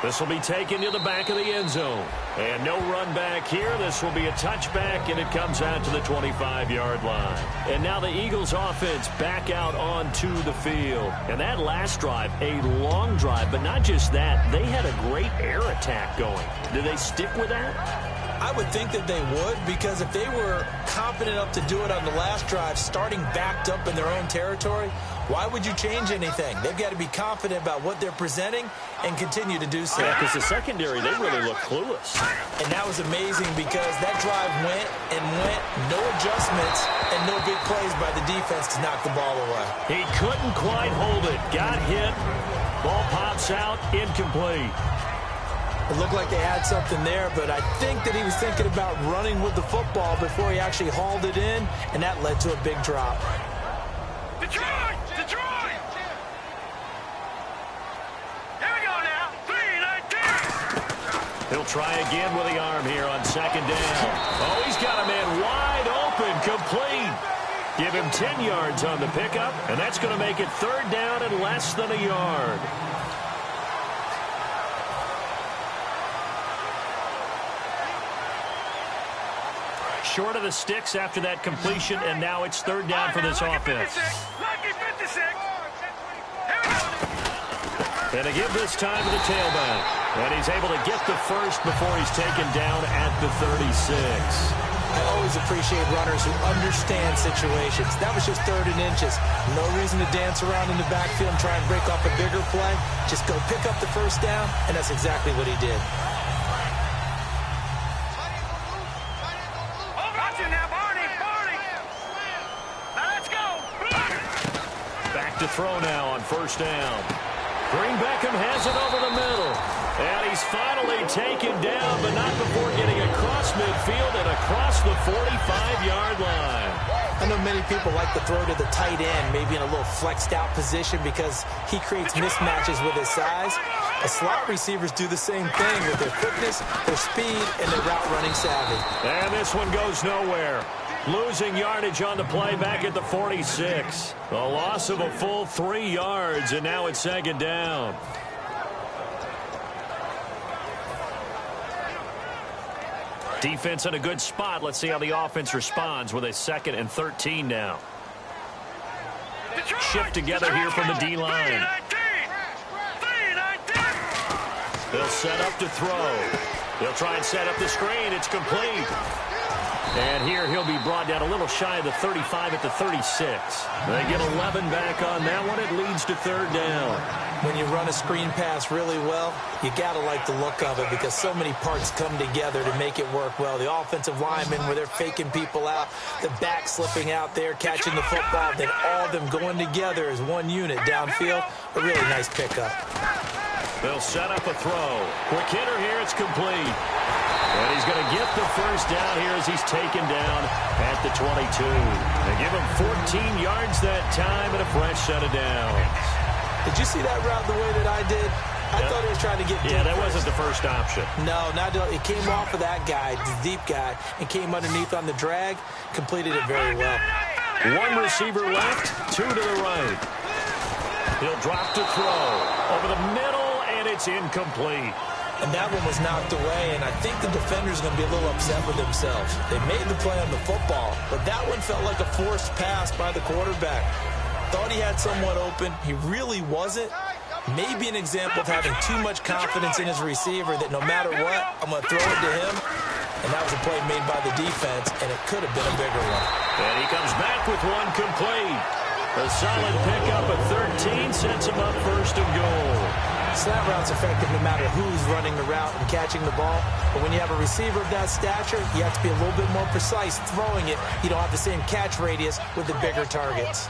This will be taken to the back of the end zone. And no run back here. This will be a touchback, and it comes out to the 25-yard line. And now the Eagles offense back out onto the field. And that last drive, a long drive, but not just that. They had a great air attack going. Do they stick with that? I would think that they would, because if they were confident enough to do it on the last drive, starting backed up in their own territory, why would you change anything? They've got to be confident about what they're presenting and continue to do so. Yeah, because the secondary, they really look clueless. And that was amazing because that drive went and went, no adjustments and no big plays by the defense to knock the ball away. He couldn't quite hold it. Got hit. Ball pops out, incomplete. It looked like they had something there, but I think that he was thinking about running with the football before he actually hauled it in, and that led to a big drop. Detroit! Detroit! Here we go now. 3-19. He'll try again with the arm here on 2nd down. Oh, he's got a man wide open, complete. Give him 10 yards on the pickup, and that's going to make it 3rd down and less than a yard. Short of the sticks after that completion, and now it's 3rd down for this offense. Lucky 56. Here we go. And to give this time to the tailback. And he's able to get the first before he's taken down at the 36. I always appreciate runners who understand situations. That was just 3rd and inches. No reason to dance around in the backfield and try and break off a bigger play. Just go pick up the 1st down, and that's exactly what he did. To throw now on 1st down. Green Beckham has it over the middle. And he's finally taken down, but not before getting across midfield and across the 45-yard line. I know many people like to throw to the tight end, maybe in a little flexed out position because he creates mismatches with his size. The slot receivers do the same thing with their quickness, their speed, and their route running savvy. And this one goes nowhere. Losing yardage on the play back at the 46. A loss of a full 3 yards, and now it's 2nd down. Defense in a good spot. Let's see how the offense responds with a 2nd and 13 now. Shift together here from the D-line. They'll set up to throw. They'll try and set up the screen. It's complete. And here he'll be brought down a little shy of the 35 at the 36. They get 11 back on that one. It leads to 3rd down. When you run a screen pass really well, you got to like the look of it because so many parts come together to make it work well. The offensive linemen, where they're faking people out, the back slipping out there, catching the football, then all of them going together as one unit downfield. A really nice pickup. They'll set up a throw. Quick hitter here. It's complete. And he's going to get the 1st down here as he's taken down at the 22. They give him 14 yards that time and a fresh set of downs. Did you see that route the way that I did? I thought he was trying to get deep. Yeah, that wasn't the first option. No, not it came off of that guy, the deep guy, and came underneath on the drag. Completed it very well. 1 receiver left, 2 to the right. He'll drop to throw. Over the middle, and it's incomplete. And that one was knocked away, and I think the defender's going to be a little upset with themselves. They made the play on the football, but that one felt like a forced pass by the quarterback. Thought he had someone open. He really wasn't. Maybe an example of having too much confidence in his receiver that no matter what, I'm going to throw it to him. And that was a play made by the defense, and it could have been a bigger one. And he comes back with one complete. A solid pickup at 13 sets him up first and goal. Slant route's effective no matter who's running the route and catching the ball. But when you have a receiver of that stature, you have to be a little bit more precise throwing it. You don't have the same catch radius with the bigger targets.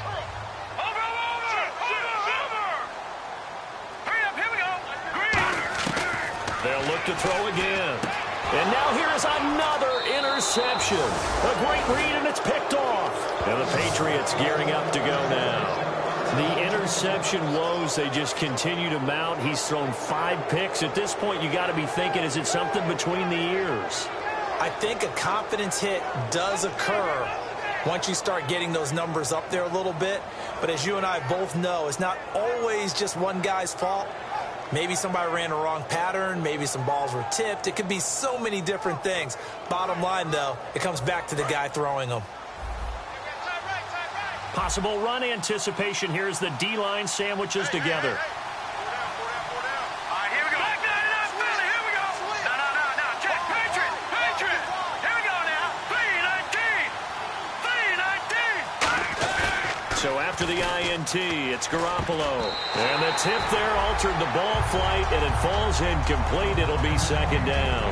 They'll look to throw again. And now here is another interception. A great read, and it's picked off. And the Patriots gearing up to go now. The interception woes, they just continue to mount. He's thrown 5 picks. At this point, you got to be thinking, is it something between the ears? I think a confidence hit does occur once you start getting those numbers up there a little bit. But as you and I both know, it's not always just one guy's fault. Maybe somebody ran a wrong pattern. Maybe some balls were tipped. It could be so many different things. Bottom line, though, it comes back to the guy throwing them. Possible run anticipation here as the D-line sandwiches together. So after the INT, it's Garoppolo. And the tip there altered the ball flight, and it falls incomplete. It'll be second down.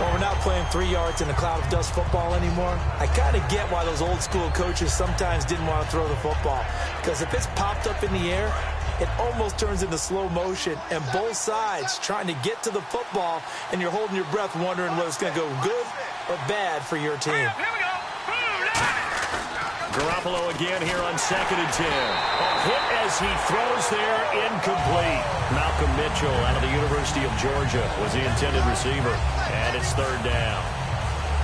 Well, we're not playing 3 yards in a cloud of dust football anymore. I kind of get why those old school coaches sometimes didn't want to throw the football. Because if it's popped up in the air, it almost turns into slow motion. And both sides trying to get to the football, and you're holding your breath wondering whether it's going to go good or bad for your team. Garoppolo again here on 2nd and 10. A hit as he throws there, incomplete. Malcolm Mitchell out of the University of Georgia was the intended receiver. And it's 3rd down.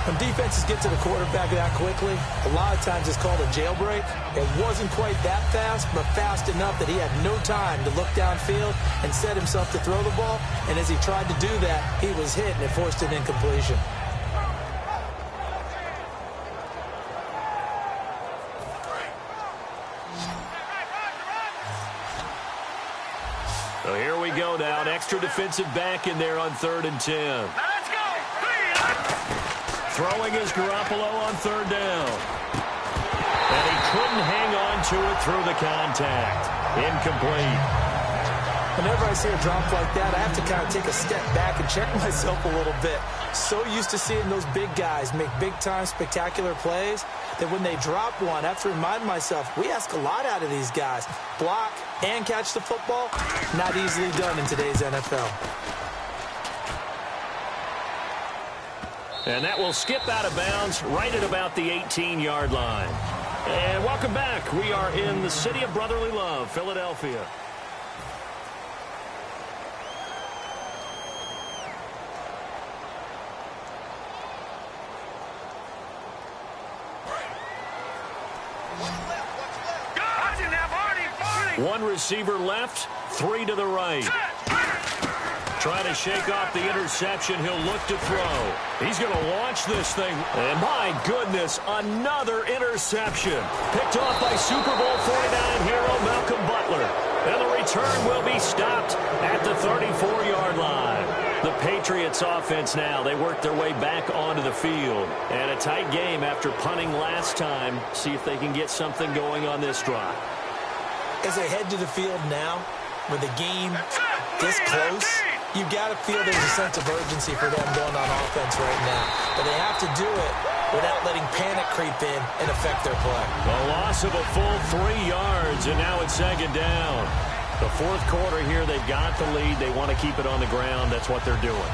When defenses get to the quarterback that quickly, a lot of times it's called a jailbreak. It wasn't quite that fast, but fast enough that he had no time to look downfield and set himself to throw the ball. And as he tried to do that, he was hit and it forced an incompletion. So here we go now. An extra defensive back in there on 3rd and 10. Let's go! Throwing is Garoppolo on 3rd down. And he couldn't hang on to it through the contact. Incomplete. Whenever I see a drop like that, I have to kind of take a step back and check myself a little bit. So used to seeing those big guys make big-time spectacular plays that when they drop one, I have to remind myself, we ask a lot out of these guys. Block and catch the football, not easily done in today's NFL. And that will skip out of bounds right at about the 18-yard line. And welcome back. We are in the city of brotherly love, Philadelphia. One receiver left, 3 to the right. Trying to shake off the interception. He'll look to throw. He's going to launch this thing. And my goodness, another interception. Picked off by Super Bowl 49 hero Malcolm Butler. And the return will be stopped at the 34-yard line. The Patriots offense now, they work their way back onto the field. And a tight game after punting last time. See if they can get something going on this drive. As they head to the field now, with the game this close, you've got to feel there's a sense of urgency for them going on offense right now. But they have to do it without letting panic creep in and affect their play. A loss of a full 3 yards, and now it's 2nd down. The 4th quarter here, they've got the lead. They want to keep it on the ground. That's what they're doing.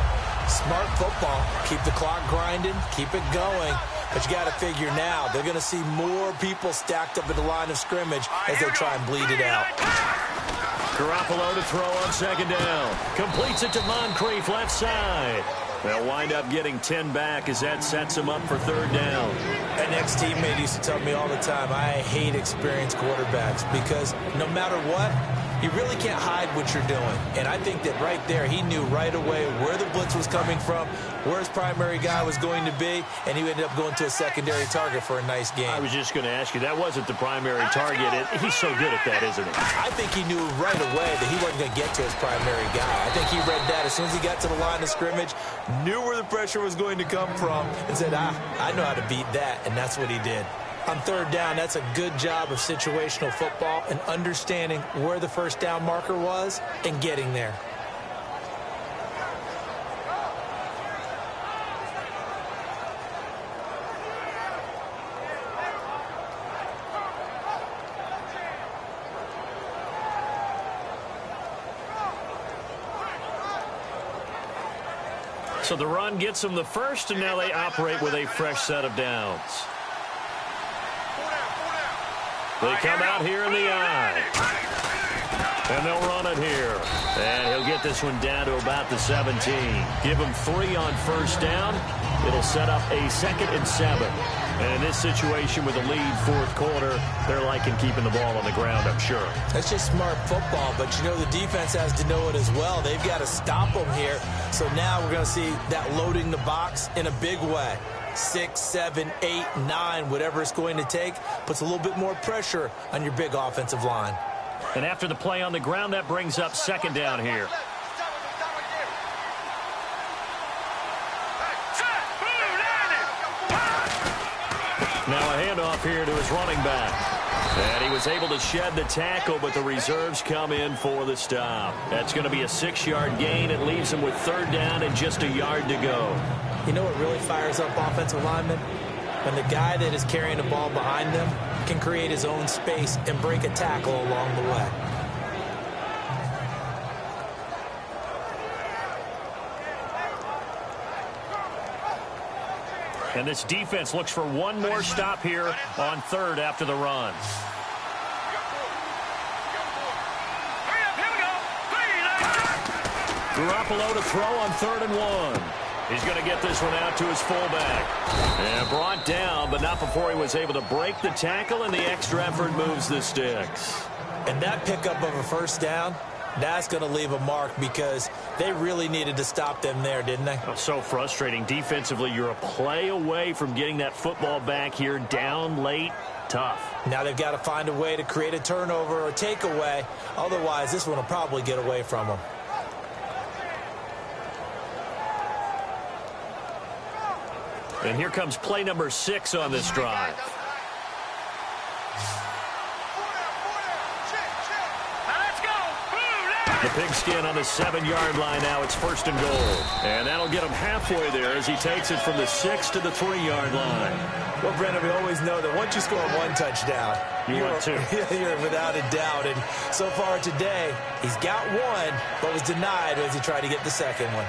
Smart football. Keep the clock grinding. Keep it going. But you got to figure now, they're going to see more people stacked up at the line of scrimmage as they try and bleed it out. Garoppolo to throw on 2nd down. Completes it to Moncrief left side. They'll wind up getting 10 back as that sets them up for third down. An ex-teammate used to tell me all the time, I hate experienced quarterbacks because no matter what, you really can't hide what you're doing. And I think that right there, he knew right away where the blitz was coming from, where his primary guy was going to be, and he ended up going to a secondary target for a nice game. I was just going to ask you, that wasn't the primary target. He's so good at that, isn't he? I think he knew right away that he wasn't going to get to his primary guy. I think he read that as soon as he got to the line of scrimmage, knew where the pressure was going to come from, and said, I know how to beat that, and that's what he did. On third down, that's a good job of situational football and understanding where the first down marker was and getting there. So the run gets them the first, and now they operate with a fresh set of downs. They come out here in the I. And they'll run it here. And he'll get this one down to about the 17. Give him 3 on first down. It'll set up a 2nd and 7. And in this situation with a lead fourth quarter, they're liking keeping the ball on the ground, I'm sure. That's just smart football, but you know the defense has to know it as well. They've got to stop them here. So now we're going to see that loading the box in a big way. 6, 7, 8, 9, whatever it's going to take, puts a little bit more pressure on your big offensive line. And after the play on the ground, that brings up 2nd down here. Now a handoff here to his running back. And he was able to shed the tackle, but the reserves come in for the stop. That's going to be a 6-yard gain. It leaves him with third down and just a yard to go. You know what really fires up offensive linemen? When the guy that is carrying the ball behind them can create his own space and break a tackle along the way. And this defense looks for one more stop here on third after the run. Garoppolo to throw on 3rd and 1. He's going to get this one out to his fullback. And brought down, but not before he was able to break the tackle, and the extra effort moves the sticks. And that pickup of a first down, that's going to leave a mark because they really needed to stop them there, didn't they? Oh, so frustrating. Defensively, you're a play away from getting that football back here down late. Tough. Now they've got to find a way to create a turnover or takeaway. Otherwise, this one will probably get away from them. And here comes play number 6 on this drive. The pigskin on the 7-yard line now. It's 1st and goal. And that'll get him halfway there as he takes it from the 6 to the 3-yard line. Well, Brendan, we always know that once you score one touchdown, you want 2. You're without a doubt. And so far today, he's got 1, but was denied as he tried to get the second one.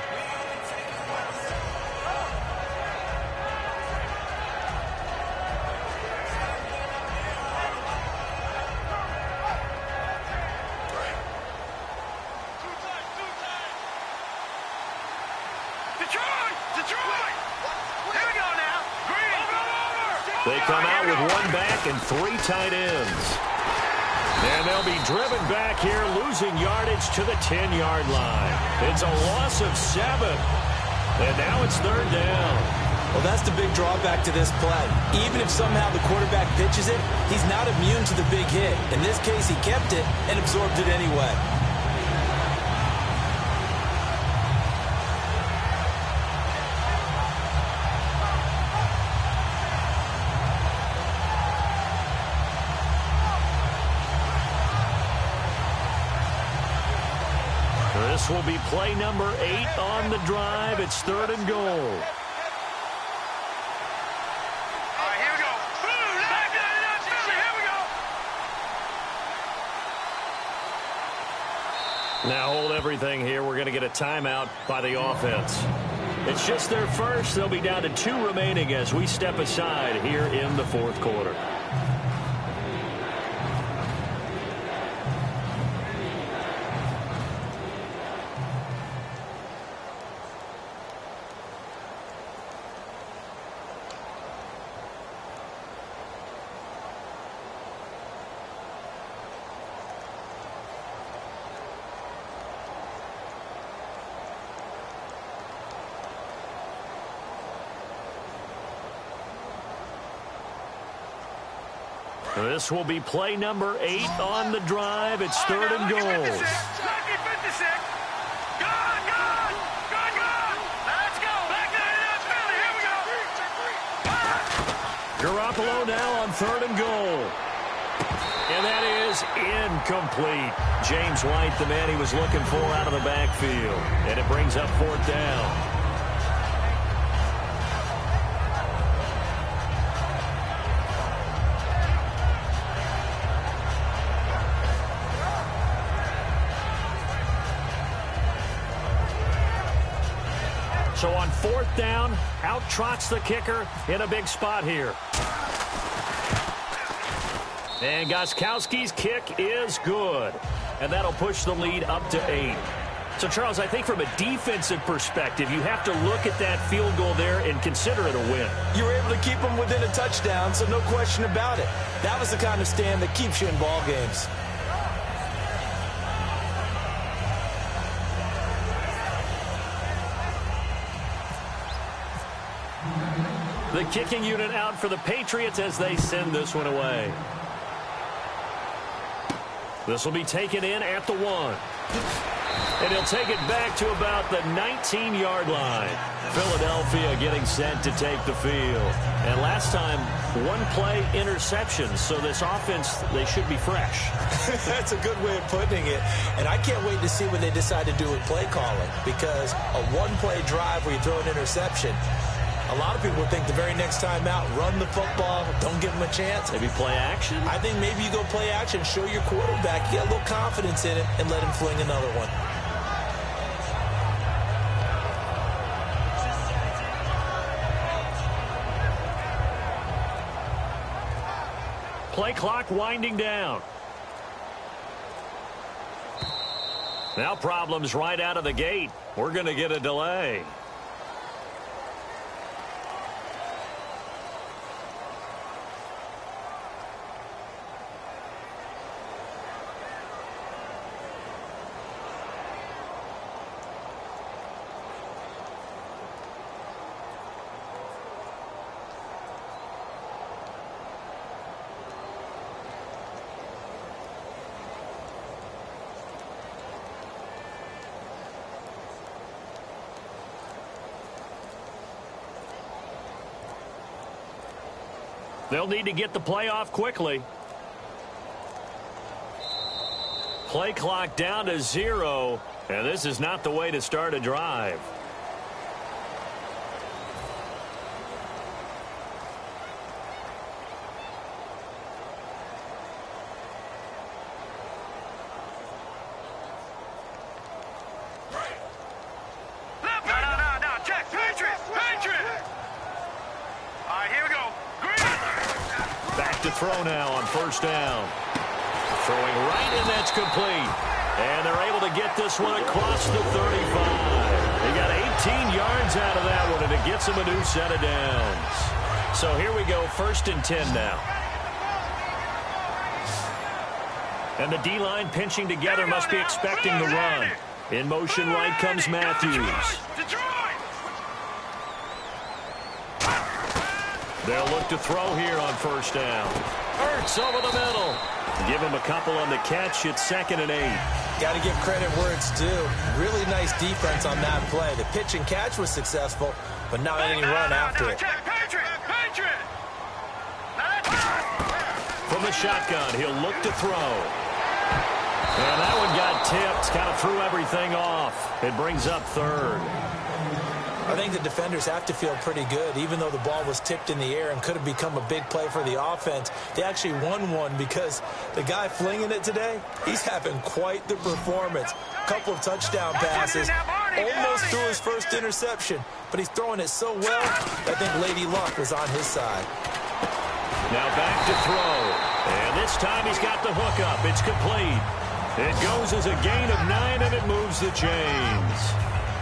They come out with 1 back and 3 tight ends. And they'll be driven back here, losing yardage to the 10-yard line. It's a loss of 7. And now it's 3rd down. Well, that's the big drawback to this play. Even if somehow the quarterback pitches it, he's not immune to the big hit. In this case, he kept it and absorbed it anyway. This will be play number 8 on the drive. It's 3rd and goal. All right, here we go. Here we go. Now hold everything here. We're going to get a timeout by the offense. It's just their first. They'll be down to 2 remaining as we step aside here in the 4th quarter. This will be play number 8 on the drive. It's 3rd and goal. Lucky 56. Gone. Let's go. Back to the Philly. Here we go. Garoppolo now on 3rd and goal. And that is incomplete. James White, the man he was looking for out of the backfield. And it brings up 4th down. So on 4th down, out trots the kicker in a big spot here. And Gostkowski's kick is good. And that'll push the lead up to 8. So, Charles, I think from a defensive perspective, you have to look at that field goal there and consider it a win. You were able to keep them within a touchdown, so no question about it. That was the kind of stand that keeps you in ball games. The kicking unit out for the Patriots as they send this one away. This will be taken in at the 1. And he'll take it back to about the 19-yard line. Philadelphia getting set to take the field. And last time, 1-play interception. So this offense, they should be fresh. That's a good way of putting it. And I can't wait to see what they decide to do with play calling. Because a 1-play drive where you throw an interception, a lot of people would think the very next time out, run the football, don't give them a chance. Maybe play action? I think maybe you go play action, show your quarterback, get a little confidence in it, and let him fling another one. Play clock winding down. Now problems right out of the gate. We're going to get a delay. They'll need to get the play off quickly. Play clock down to 0, and this is not the way to start a drive. No, check, Patriot! All right, here we go. Back to throw now on 1st down. Throwing right, and that's complete. And they're able to get this one across the 35. They got 18 yards out of that one, and it gets them a new set of downs. So here we go, 1st and 10 now. And the D-line pinching together must be expecting the run. In motion right comes Matthews. They'll look to throw here on 1st down. Ertz over the middle. Give him a couple on the catch. It's 2nd and 8. Got to give credit where it's due. Really nice defense on that play. The pitch and catch was successful, but not any run after it. Patriot! From the shotgun, he'll look to throw. And that one got tipped. Kind of threw everything off. It brings up 3rd. I think the defenders have to feel pretty good. Even though the ball was tipped in the air and could have become a big play for the offense, they actually won one because the guy flinging it today, he's having quite the performance. Couple of touchdown passes, almost threw his first interception, but he's throwing it so well, I think Lady Luck was on his side. Now back to throw. And this time he's got the hook up. It's complete. It goes as a gain of 9, and it moves the chains.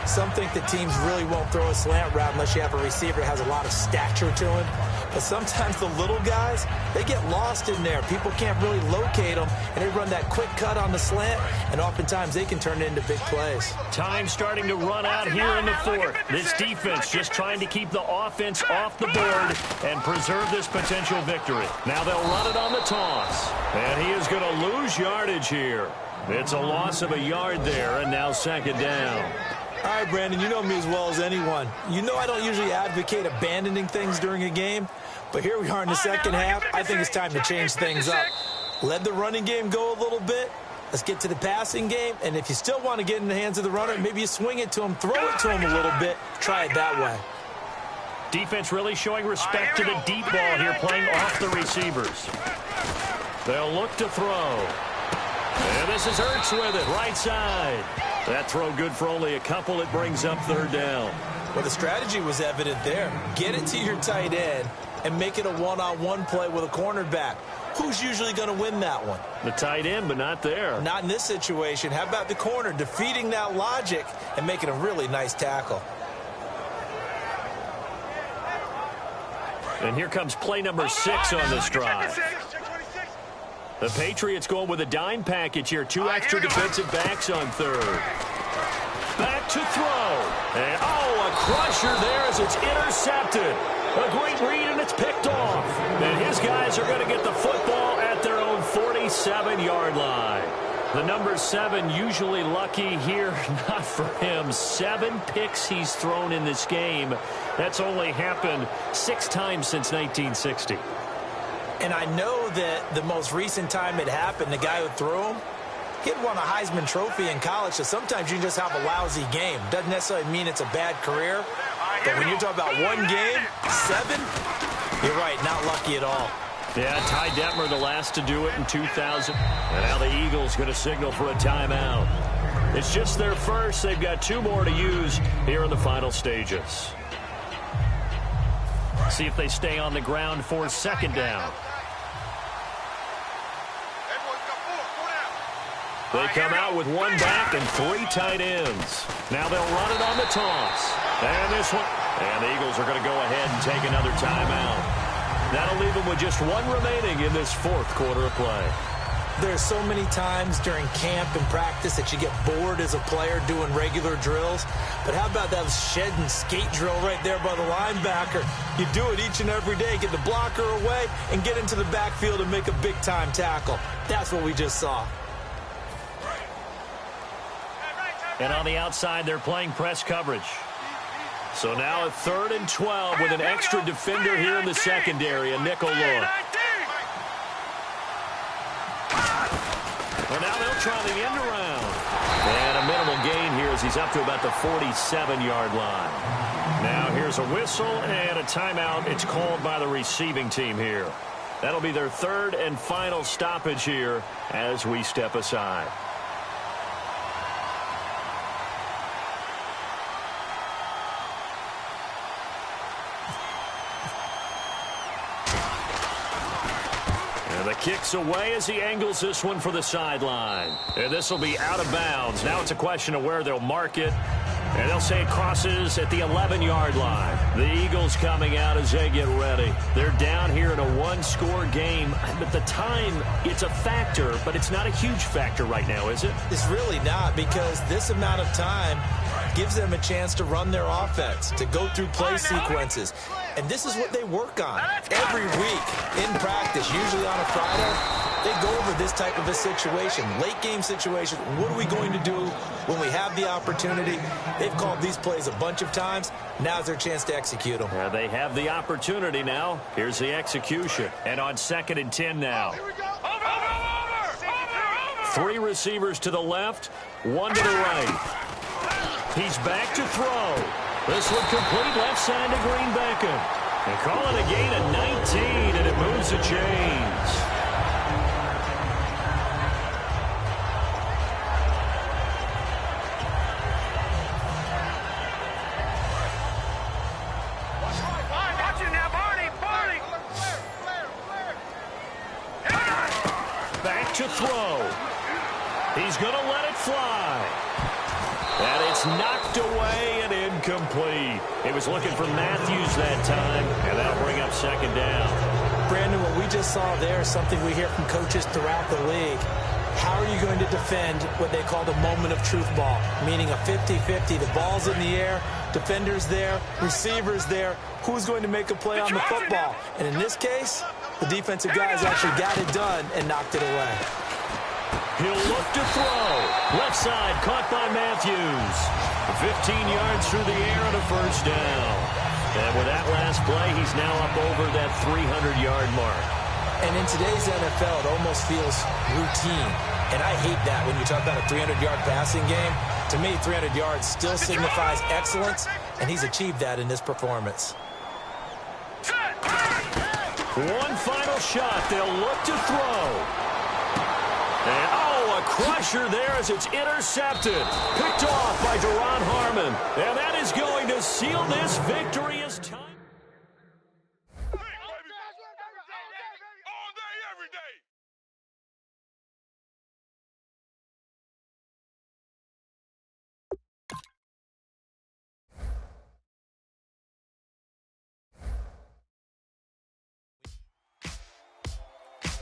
Some think that teams really won't throw a slant route unless you have a receiver that has a lot of stature to him. But sometimes the little guys, they get lost in there. People can't really locate them, and they run that quick cut on the slant, and oftentimes they can turn it into big plays. Time starting to run out here in the fourth. This defense just trying to keep the offense off the board and preserve this potential victory. Now they'll run it on the toss, and he is going to lose yardage here. It's a loss of a yard there, and now second down. All right, Brandon, you know me as well as anyone. You know I don't usually advocate abandoning things during a game, but here we are in the second half. I think it's time to change things up. Let the running game go a little bit. Let's get to the passing game, and if you still want to get in the hands of the runner, maybe you swing it to him, throw it to him a little bit, try it that way. Defense really showing respect to the deep ball here, playing off the receivers. They'll look to throw. And this is Ertz with it, right side. That throw good for only a couple. It brings up third down. Well, the strategy was evident there. Get it to your tight end and make it a one-on-one play with a cornerback. Who's usually going to win that one? The tight end, but not there. Not in this situation. How about the corner defeating that logic and making a really nice tackle? And here comes play number 6 on this drive. The Patriots going with a dime package here. 2 extra defensive backs on third. Back to throw. And, a crusher there as it's intercepted. A great read, and it's picked off. And his guys are going to get the football at their own 47-yard line. The number 7 usually lucky here. Not for him. 7 picks he's thrown in this game. That's only happened 6 times since 1960. And I know that the most recent time it happened, the guy who threw him, he had won a Heisman Trophy in college, so sometimes you just have a lousy game. Doesn't necessarily mean it's a bad career, but when you're talking about one game, 7, you're right, not lucky at all. Yeah, Ty Detmer the last to do it in 2000. And now the Eagles going to signal for a timeout. It's just their first. They've got 2 more to use here in the final stages. See if they stay on the ground for second down. They come out with 1 back and 3 tight ends. Now they'll run it on the toss. And this one. And the Eagles are going to go ahead and take another timeout. That'll leave them with just 1 remaining in this 4th quarter of play. There's so many times during camp and practice that you get bored as a player doing regular drills. But how about that shed and skate drill right there by the linebacker? You do it each and every day. Get the blocker away and get into the backfield and make a big-time tackle. That's what we just saw. And on the outside, they're playing press coverage. So now a 3rd and 12 with an extra defender here in the secondary, a nickel look. Well, now they'll try the end around. And a minimal gain here as he's up to about the 47-yard line. Now here's a whistle and a timeout. It's called by the receiving team here. That'll be their 3rd and final stoppage here as we step aside. The kick's away as he angles this one for the sideline. And this will be out of bounds. Now it's a question of where they'll mark it. And they'll say it crosses at the 11-yard line. The Eagles coming out as they get ready. They're down here in a 1-score game. But the time, it's a factor, but it's not a huge factor right now, is it? It's really not, because this amount of time gives them a chance to run their offense, to go through play sequences. And this is what they work on every week in practice, usually on a Friday. They go over this type of a situation, late game situation. What are we going to do when we have the opportunity? They've called these plays a bunch of times. Now's their chance to execute them. Yeah, they have the opportunity now. Here's the execution. And on 2nd and 10 now. 3 receivers to the left, 1 to the right. He's back to throw. This one complete left side to Greenbacon. And call it a gain of 19, and it moves the chains. Back to throw. He's going to let it fly. And it's knocked away and incomplete. He was looking for Matthews that time, and that'll bring up second down. Brandon, what we just saw there is something we hear from coaches throughout the league. How are you going to defend what they call the moment of truth ball, meaning a 50-50? The ball's in the air, defender's there, receiver's there. Who's going to make a play on the football? And in this case, the defensive guys actually got it done and knocked it away. He'll look to throw. Left side, caught by Matthews. 15 yards through the air and a first down. And with that last play, he's now up over that 300-yard mark. And in today's NFL, it almost feels routine. And I hate that when you talk about a 300-yard passing game. To me, 300 yards still signifies excellence, and he's achieved that in this performance. One final shot. They'll look to throw. And, a crusher there as it's intercepted. Picked off by Deron Harmon. And that is going to seal this victory as time.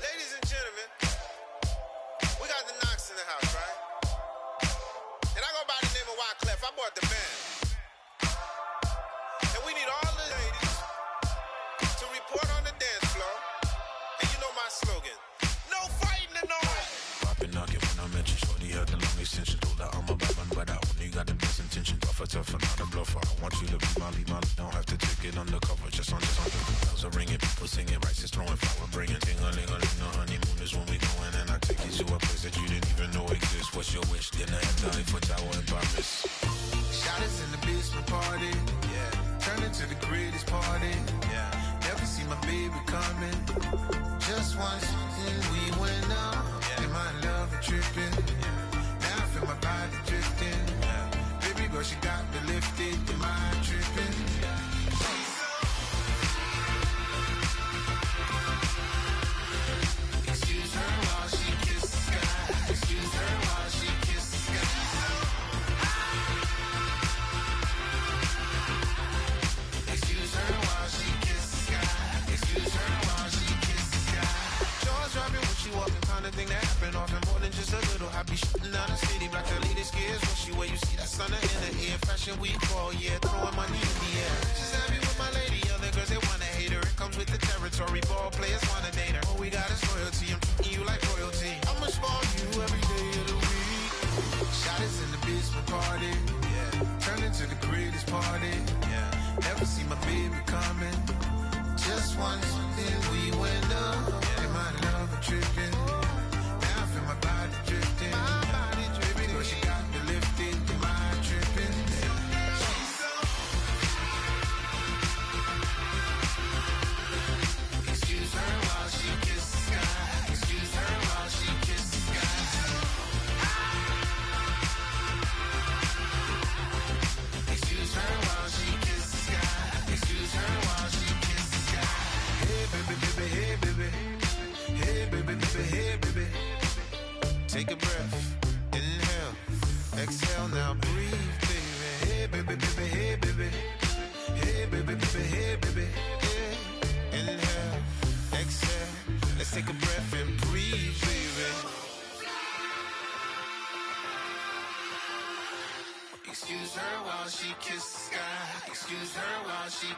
Ladies and gentlemen, we got the Knox in the house, right? And I go by the name of Wyclef. I bought the band. And we need all the ladies to report on the dance floor. And you know my slogan, no fighting and no Poppin' knockin' when I mention shorty had the long extension. Told her I'm a bad one, but I only got the best intention. Tougher, not a bluffer. I want you to be Molly. Don't have to take it undercover. Just on bells are ringing, people singing, rice is throwing, flower bringing. Ting-a-ling-a-ling, the honeymoon is when we going. And I take you to a place that you didn't even know exists. What's your wish? Dinner at the Eiffel Tower in Paris. Shot us in the basement party. Yeah. Turn into the greatest party. Yeah. Never see my baby coming. Just once and we went up. Yeah. And my love is tripping. Yeah. Now I feel my body drifting. Yeah. Baby girl, she got me lifted. Am I tripping? Yeah. Excuse her while she kisses the sky. Excuse her while she kisses the sky. Excuse her while she kisses the sky. Excuse her while she kisses the sky. Jaws dropping when she walking, kind of thing that happen often. More than just a little happy shooting down the city. Black to lead the skids when she where you see that sun in the air. Fashion week all year, throwing money in the air. She's happy with my lady, other girls they wanna hate her. It comes with the territory, ball players wanna date her. All we got is loyalty, I'm treating you like royalty. I'ma spoil you every day of the week. Shot us in the basement party, yeah. Turn into the greatest party, yeah. Never see my baby coming. Just once, then we went up, yeah. And my love is tripping. Now I feel my body drifting. My body drifting. Baby girl, she got me lifted. Am I tripping? Excuse her while she kisses the sky. Excuse her while she kisses the sky. Excuse her while she kisses the sky. Excuse her while she kisses the sky. Hey baby, baby, hey baby. Hey baby, baby, hey baby. Take a breath, inhale, exhale, now breathe, baby. Hey baby, baby, hey baby. Hey baby, baby, hey baby. Yeah. Inhale, exhale, let's take a breath and breathe, baby. Excuse her while she kisses the sky. Excuse her while she